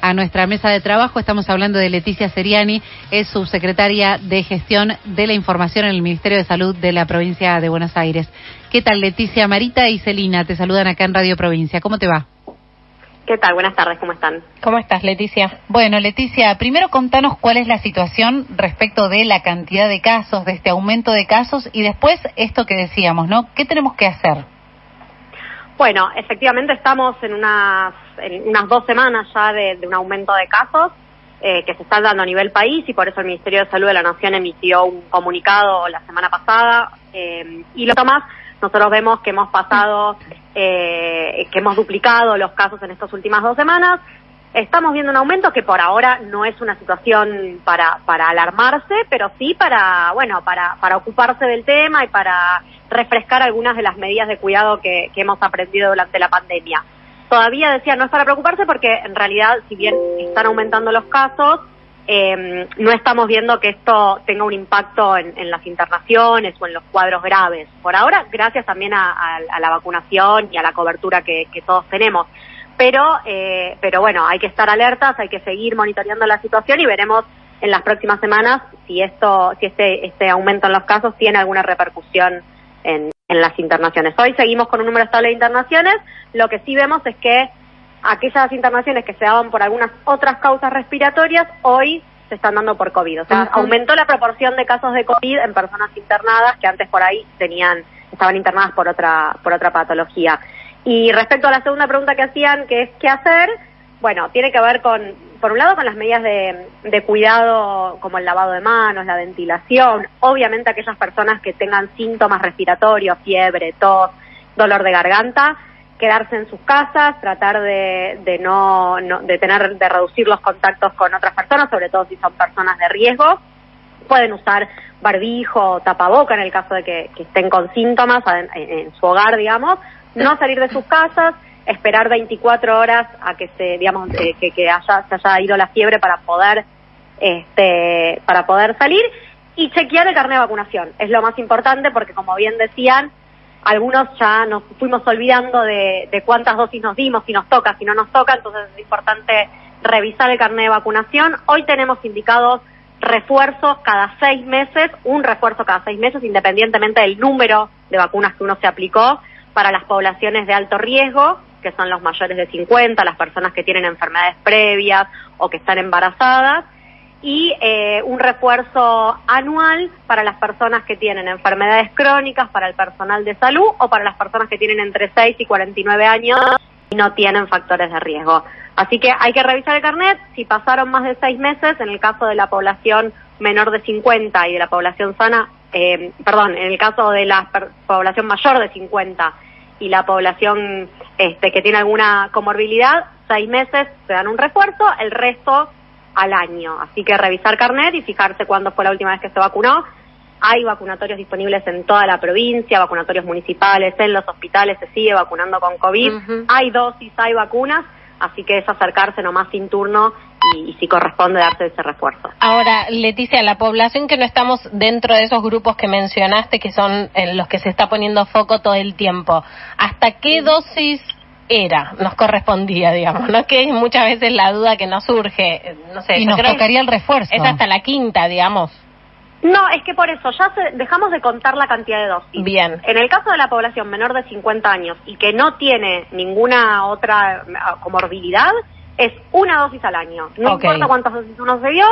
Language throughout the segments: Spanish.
a nuestra mesa de trabajo. Estamos hablando de Leticia Seriani, es subsecretaria de Gestión de la Información en el Ministerio de Salud de la provincia de Buenos Aires. ¿Qué tal, Leticia? Marita y Celina te saludan acá en Radio Provincia. ¿Cómo te va? ¿Qué tal? Buenas tardes, ¿cómo están? ¿Cómo estás, Leticia? Bueno, Leticia, primero contanos cuál es la situación respecto de la cantidad de casos, de este aumento de casos, y después esto que decíamos, ¿no? ¿Qué tenemos que hacer? Bueno, efectivamente estamos en unas 2 semanas ya de un aumento de casos que se están dando a nivel país, y por eso el Ministerio de Salud de la Nación emitió un comunicado la semana pasada, y lo más, nosotros vemos que hemos pasado, que hemos duplicado los casos en estas últimas 2 semanas. Estamos viendo un aumento que por ahora no es una situación para alarmarse, pero sí para ocuparse del tema y para refrescar algunas de las medidas de cuidado que hemos aprendido durante la pandemia. Todavía decía, no es para preocuparse porque en realidad, si bien están aumentando los casos, no estamos viendo que esto tenga un impacto en las internaciones o en los cuadros graves. Por ahora, gracias también a la vacunación y a la cobertura que todos tenemos. Pero bueno, hay que estar alertas, hay que seguir monitoreando la situación y veremos en las próximas semanas si este aumento en los casos tiene alguna repercusión en las internaciones. Hoy seguimos con un número estable de internaciones. Lo que sí vemos es que aquellas internaciones que se daban por algunas otras causas respiratorias, hoy se están dando por COVID. O sea, aumentó la proporción de casos de COVID en personas internadas que antes por ahí estaban internadas por otra patología. Y respecto a la segunda pregunta que hacían, que es ¿qué hacer? Bueno, tiene que ver por un lado, con las medidas de cuidado, como el lavado de manos, la ventilación. Obviamente aquellas personas que tengan síntomas respiratorios, fiebre, tos, dolor de garganta, quedarse en sus casas, tratar de reducir los contactos con otras personas, sobre todo si son personas de riesgo. Pueden usar barbijo o tapaboca en el caso de que estén con síntomas en su hogar, digamos. No salir de sus casas, esperar 24 horas a que se haya ido la fiebre para poder salir, y chequear el carnet de vacunación. Es lo más importante porque, como bien decían, algunos ya nos fuimos olvidando de cuántas dosis nos dimos, si nos toca, si no nos toca, entonces es importante revisar el carnet de vacunación. Hoy tenemos indicados refuerzos cada 6 meses, un refuerzo cada 6 meses, independientemente del número de vacunas que uno se aplicó, para las poblaciones de alto riesgo, que son los mayores de 50, las personas que tienen enfermedades previas o que están embarazadas, y un refuerzo anual para las personas que tienen enfermedades crónicas, para el personal de salud o para las personas que tienen entre 6 y 49 años y no tienen factores de riesgo. Así que hay que revisar el carnet. Si pasaron más de 6 meses, en el caso de la población menor de 50 y de la población sana, en el caso de la población mayor de 50 y la población que tiene alguna comorbilidad, 6 meses se dan un refuerzo, el resto al año. Así que revisar carnet y fijarse cuándo fue la última vez que se vacunó. Hay vacunatorios disponibles en toda la provincia, vacunatorios municipales, en los hospitales se sigue vacunando con COVID. Hay dosis, hay vacunas, así que es acercarse nomás sin turno y si corresponde darse ese refuerzo. Ahora, Leticia, la población que no estamos dentro de esos grupos que mencionaste, que son en los que se está poniendo foco todo el tiempo, ¿hasta qué dosis nos correspondía, digamos? No, que es muchas veces la duda que nos surge, no sé. Y nos tocaría el refuerzo. Es hasta la 5ª, digamos. No, es que por eso ya dejamos de contar la cantidad de dosis. Bien. En el caso de la población menor de 50 años y que no tiene ninguna otra comorbilidad, es una dosis al año. No importa cuántas dosis uno se dio,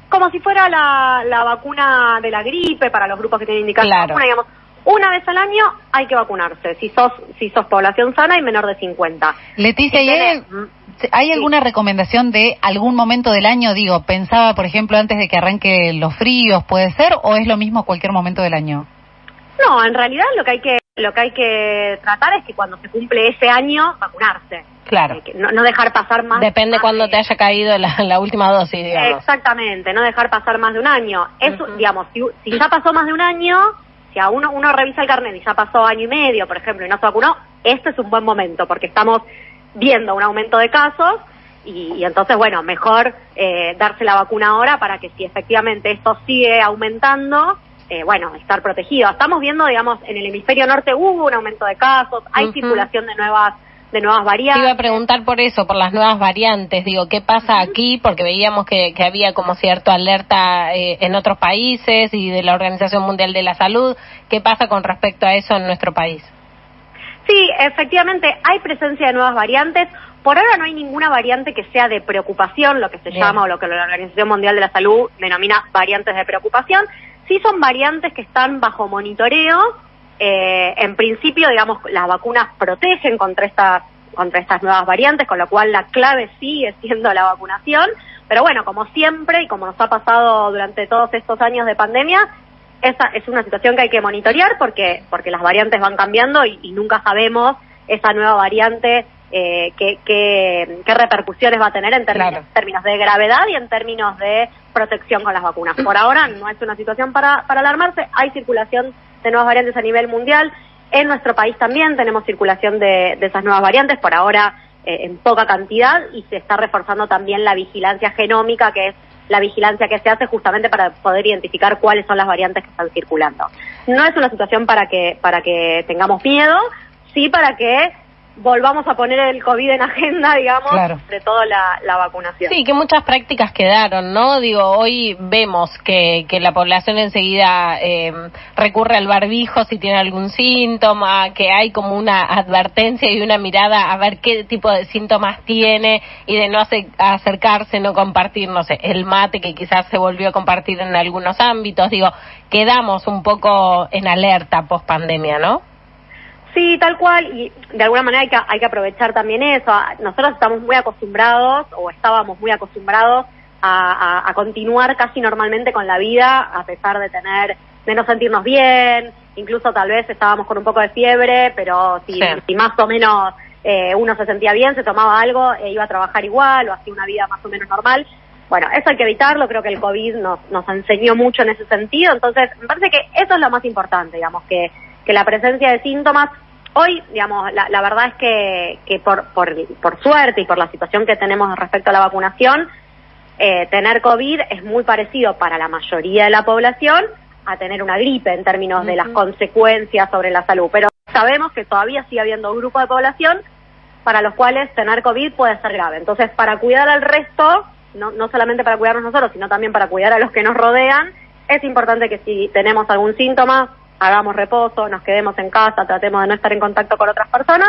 como si fuera la vacuna de la gripe para los grupos que tienen indicación. Claro. Digamos, una vez al año hay que vacunarse, si sos población sana y menor de 50. Leticia, ¿hay alguna recomendación de algún momento del año? Digo, pensaba, por ejemplo, antes de que arranque los fríos, ¿puede ser? ¿O es lo mismo cualquier momento del año? No, en realidad lo que hay que tratar es que cuando se cumple ese año, vacunarse. Claro. No dejar pasar más. Depende cuando te haya caído la última dosis, digamos. Exactamente, no dejar pasar más de un año. Eso, digamos, si ya pasó más de un año, si a uno revisa el carnet y ya pasó año y medio, por ejemplo, y no se vacunó, este es un buen momento, porque estamos viendo un aumento de casos y entonces, bueno, mejor darse la vacuna ahora para que si efectivamente esto sigue aumentando, estar protegido. Estamos viendo, digamos, en el hemisferio norte hubo un aumento de casos, hay circulación de nuevas nuevas variantes. Te iba a preguntar por eso, por las nuevas variantes. Digo, ¿qué pasa aquí? Porque veíamos que había como cierta alerta en otros países y de la Organización Mundial de la Salud. ¿Qué pasa con respecto a eso en nuestro país? Sí, efectivamente, hay presencia de nuevas variantes. Por ahora no hay ninguna variante que sea de preocupación, lo que se llama o lo que la Organización Mundial de la Salud denomina variantes de preocupación. Sí son variantes que están bajo monitoreo. En principio, digamos, las vacunas protegen contra estas nuevas variantes, con lo cual la clave sigue siendo la vacunación. Pero bueno, como siempre y como nos ha pasado durante todos estos años de pandemia, esa es una situación que hay que monitorear porque las variantes van cambiando y nunca sabemos esa nueva variante qué repercusiones va a tener en términos de gravedad y en términos de protección con las vacunas. Por ahora no es una situación para alarmarse, hay circulación de nuevas variantes a nivel mundial. En nuestro país también tenemos circulación de esas nuevas variantes, por ahora en poca cantidad, y se está reforzando también la vigilancia genómica, que es la vigilancia que se hace justamente para poder identificar cuáles son las variantes que están circulando. No es una situación para que tengamos miedo, sí para que volvamos a poner el COVID en agenda, digamos, sobre todo la vacunación. Sí, que muchas prácticas quedaron, ¿no? Digo, hoy vemos que la población enseguida recurre al barbijo si tiene algún síntoma, que hay como una advertencia y una mirada a ver qué tipo de síntomas tiene y de no acercarse, no compartir, no sé, el mate que quizás se volvió a compartir en algunos ámbitos. Digo, quedamos un poco en alerta post pandemia, ¿no? Sí, tal cual, y de alguna manera hay que aprovechar también eso. Nosotros estamos muy acostumbrados, o estábamos muy acostumbrados a continuar casi normalmente con la vida, a pesar de no sentirnos bien, incluso tal vez estábamos con un poco de fiebre, pero si más o menos uno se sentía bien, se tomaba algo, iba a trabajar igual, o hacía una vida más o menos normal. Bueno, eso hay que evitarlo, creo que el COVID nos enseñó mucho en ese sentido, entonces me parece que eso es lo más importante, digamos, que la presencia de síntomas, hoy, digamos, la verdad es que por suerte y por la situación que tenemos respecto a la vacunación, tener COVID es muy parecido para la mayoría de la población a tener una gripe en términos de las consecuencias sobre la salud, pero sabemos que todavía sigue habiendo grupos de población para los cuales tener COVID puede ser grave. Entonces, para cuidar al resto, no solamente para cuidarnos nosotros, sino también para cuidar a los que nos rodean, es importante que si tenemos algún síntoma, hagamos reposo, nos quedemos en casa, tratemos de no estar en contacto con otras personas,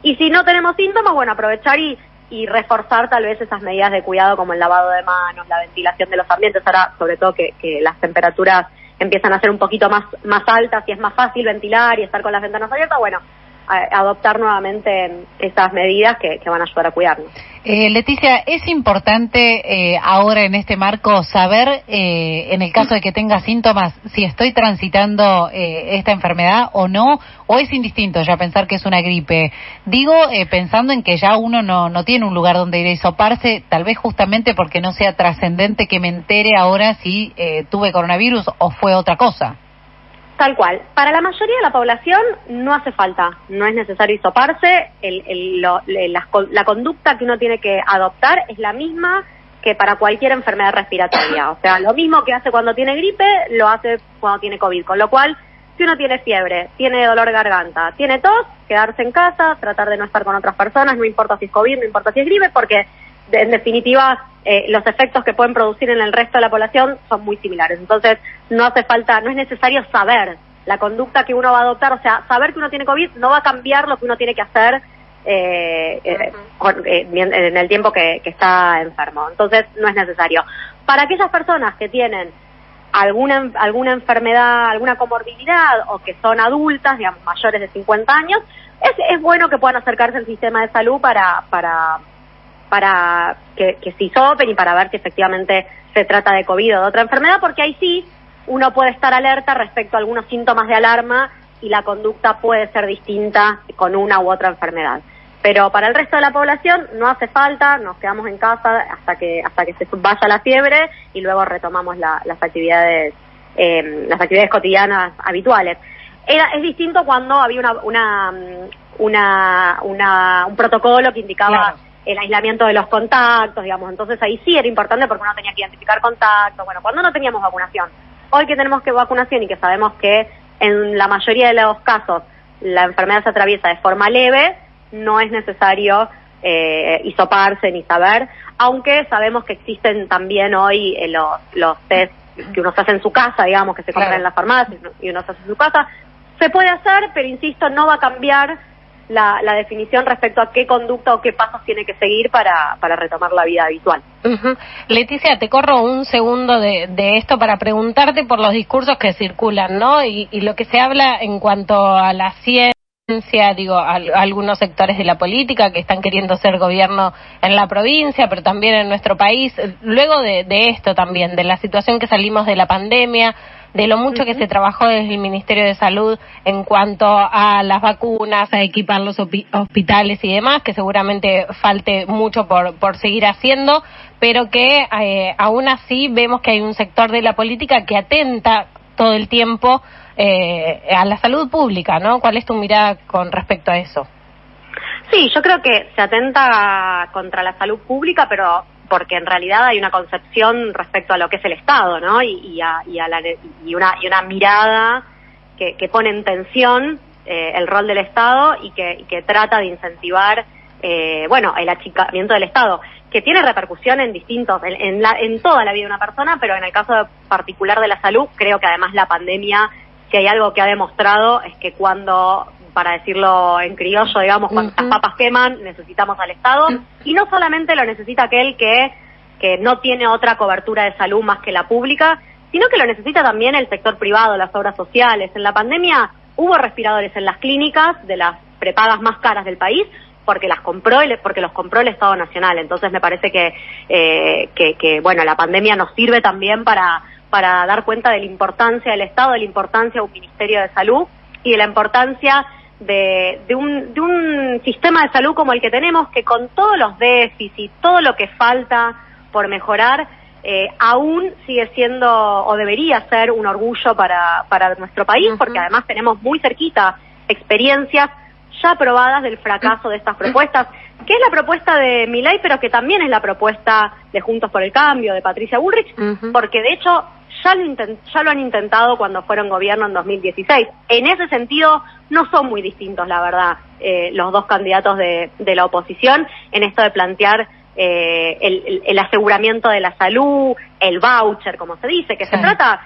y si no tenemos síntomas, bueno, aprovechar y reforzar tal vez esas medidas de cuidado como el lavado de manos, la ventilación de los ambientes, ahora sobre todo que las temperaturas empiezan a ser un poquito más altas y es más fácil ventilar y estar con las ventanas abiertas, bueno, adoptar nuevamente esas medidas que van a ayudar a cuidarnos. Leticia, es importante ahora en este marco saber, en el caso de que tenga síntomas, si estoy transitando esta enfermedad o no, o es indistinto ya pensar que es una gripe. Digo, pensando en que ya uno no tiene un lugar donde ir a hisoparse, tal vez justamente porque no sea trascendente que me entere ahora si tuve coronavirus o fue otra cosa. Tal cual. Para la mayoría de la población no hace falta, no es necesario hisoparse. La conducta que uno tiene que adoptar es la misma que para cualquier enfermedad respiratoria. O sea, lo mismo que hace cuando tiene gripe, lo hace cuando tiene COVID. Con lo cual, si uno tiene fiebre, tiene dolor de garganta, tiene tos, quedarse en casa, tratar de no estar con otras personas, no importa si es COVID, no importa si es gripe, porque en definitiva los efectos que pueden producir en el resto de la población son muy similares. Entonces no hace falta, no es necesario saber la conducta que uno va a adoptar, o sea, saber que uno tiene COVID no va a cambiar lo que uno tiene que hacer en el tiempo que está enfermo. Entonces no es necesario. Para aquellas personas que tienen alguna enfermedad, alguna comorbilidad o que son adultas, digamos mayores de 50 años, es bueno que puedan acercarse al sistema de salud para que se hisopen y para ver si efectivamente se trata de COVID o de otra enfermedad, porque ahí sí uno puede estar alerta respecto a algunos síntomas de alarma y la conducta puede ser distinta con una u otra enfermedad. Pero para el resto de la población no hace falta, nos quedamos en casa hasta que se vaya la fiebre y luego retomamos las actividades cotidianas habituales. Es distinto cuando había un protocolo que indicaba el aislamiento de los contactos, digamos, entonces ahí sí era importante porque uno tenía que identificar contactos, bueno, cuando no teníamos vacunación. Hoy que tenemos vacunación y que sabemos que en la mayoría de los casos la enfermedad se atraviesa de forma leve, no es necesario hisoparse ni saber, aunque sabemos que existen también hoy los test que uno se hace en su casa, digamos, que se compran en la farmacia y uno se hace en su casa. Se puede hacer, pero insisto, no va a cambiar la definición respecto a qué conducta o qué pasos tiene que seguir para retomar la vida habitual. Leticia, te corro un segundo de esto para preguntarte por los discursos que circulan, ¿no? Y lo que se habla en cuanto a la ciencia, digo, algunos sectores de la política que están queriendo ser gobierno en la provincia, pero también en nuestro país. Luego de esto también, de la situación que salimos de la pandemia, de lo mucho que se trabajó desde el Ministerio de Salud en cuanto a las vacunas, a equipar los hospitales y demás, que seguramente falte mucho por seguir haciendo, pero que aún así vemos que hay un sector de la política que atenta todo el tiempo a la salud pública, ¿no? ¿Cuál es tu mirada con respecto a eso? Sí, yo creo que se atenta contra la salud pública, pero porque en realidad hay una concepción respecto a lo que es el Estado, ¿no? Y una mirada que pone en tensión el rol del Estado y que trata de incentivar el achicamiento del Estado, que tiene repercusión en distintos, en toda la vida de una persona, pero en el caso particular de la salud, creo que además la pandemia, si hay algo que ha demostrado, es que cuando, para decirlo en criollo, digamos, cuando las papas queman, necesitamos al Estado, y no solamente lo necesita aquel que no tiene otra cobertura de salud más que la pública, sino que lo necesita también el sector privado, las obras sociales. En la pandemia hubo respiradores en las clínicas de las prepagas más caras del país, porque los compró el Estado Nacional. Entonces me parece que la pandemia nos sirve también para dar cuenta de la importancia del Estado, de la importancia de un Ministerio de Salud y de la importancia de un sistema de salud como el que tenemos, que con todos los déficits, todo lo que falta por mejorar, aún sigue siendo o debería ser un orgullo para nuestro país, porque además tenemos muy cerquita experiencias ya probadas del fracaso de estas propuestas, que es la propuesta de Milei, pero que también es la propuesta de Juntos por el Cambio, de Patricia Bullrich, porque de hecho ya lo han intentado cuando fueron gobierno en 2016. En ese sentido no son muy distintos, la verdad, los dos candidatos de la oposición en esto de plantear el aseguramiento de la salud, el voucher, como se dice, que se trata,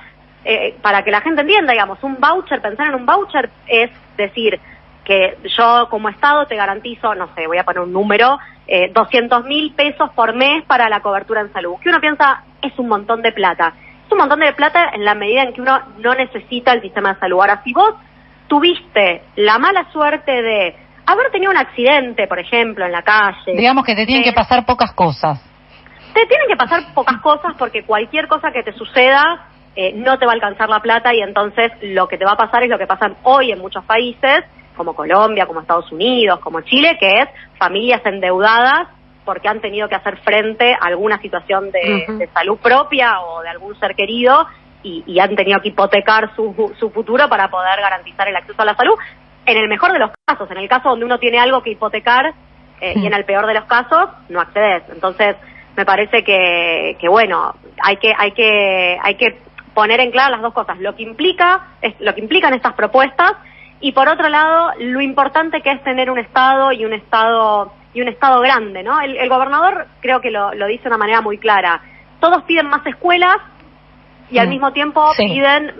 para que la gente entienda, digamos, un voucher, pensar en un voucher es decir que yo como Estado te garantizo, no sé, voy a poner un número, 200.000 pesos por mes para la cobertura en salud, que uno piensa es un montón de plata. Es un montón de plata en la medida en que uno no necesita el sistema de salud. Ahora, si vos tuviste la mala suerte de haber tenido un accidente, por ejemplo, en la calle... Digamos que te tienen que pasar pocas cosas. Te tienen que pasar pocas cosas porque cualquier cosa que te suceda no te va a alcanzar la plata, y entonces lo que te va a pasar es lo que pasa hoy en muchos países, como Colombia, como Estados Unidos, como Chile, que es familias endeudadas porque han tenido que hacer frente a alguna situación de salud propia o de algún ser querido y han tenido que hipotecar su futuro para poder garantizar el acceso a la salud, en el mejor de los casos. En el caso donde uno tiene algo que hipotecar y en el peor de los casos no accedes. Entonces me parece que bueno, hay que poner en claro las dos cosas, lo que implican estas propuestas, y por otro lado lo importante que es tener un Estado y un Estado grande, ¿no? El gobernador creo que lo dice de una manera muy clara. Todos piden más escuelas y al mismo tiempo piden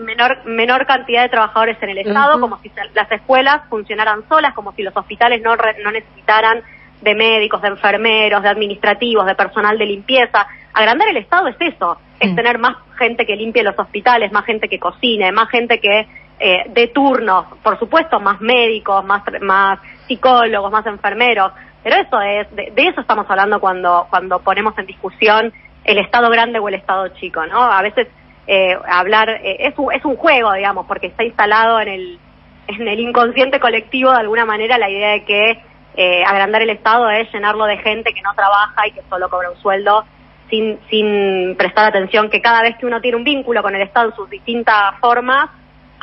menor cantidad de trabajadores en el Estado, como si las escuelas funcionaran solas, como si los hospitales no necesitaran de médicos, de enfermeros, de administrativos, de personal de limpieza. Agrandar el Estado es eso, es tener más gente que limpie los hospitales, más gente que cocine, más gente que de turnos, por supuesto, más médicos, más psicólogos, más enfermeros. Pero eso de eso estamos hablando cuando ponemos en discusión el Estado grande o el Estado chico, ¿no? A veces hablar es un juego, digamos, porque está instalado en el inconsciente colectivo de alguna manera la idea de que agrandar el Estado es llenarlo de gente que no trabaja y que solo cobra un sueldo sin prestar atención que cada vez que uno tiene un vínculo con el Estado en sus distintas formas,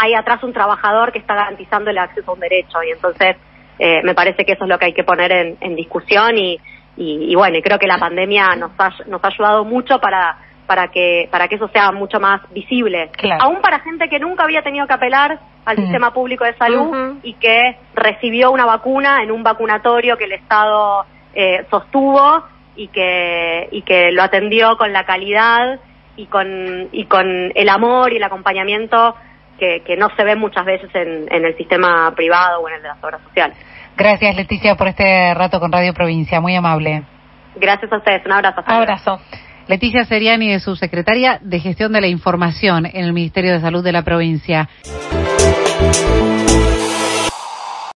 hay atrás un trabajador que está garantizando el acceso a un derecho, y entonces me parece que eso es lo que hay que poner en discusión y bueno, y creo que la pandemia nos ha ayudado mucho para para que eso sea mucho más visible. Claro. Aún para gente que nunca había tenido que apelar al sistema público de salud y que recibió una vacuna en un vacunatorio que el Estado sostuvo y que lo atendió con la calidad y con el amor y el acompañamiento que no se ve muchas veces en el sistema privado o en el de las obras sociales. Gracias, Leticia, por este rato con Radio Provincia, muy amable. Gracias a ustedes, un abrazo. Abrazo. Leticia Seriani es subsecretaria de Gestión de la Información en el Ministerio de Salud de la provincia.